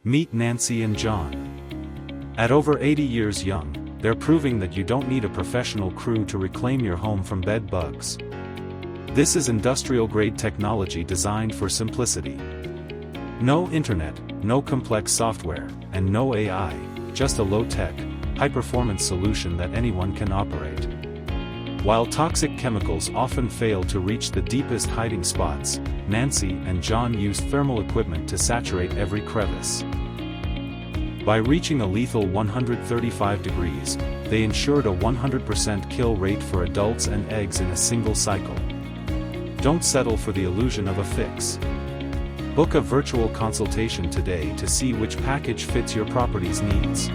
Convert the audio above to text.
Meet Nancy and John. At over 80 years young, they're proving that you don't need a professional crew to reclaim your home from bed bugs. This is industrial-grade technology designed for simplicity. No internet, no complex software, and no AI, just a low-tech, high-performance solution that anyone can operate. While toxic chemicals often fail to reach the deepest hiding spots, Nancy and John use thermal equipment to saturate every crevice. By reaching a lethal 135 degrees, they ensured a 100% kill rate for adults and eggs in a single cycle. Don't settle for the illusion of a fix. Book a virtual consultation today to see which package fits your property's needs.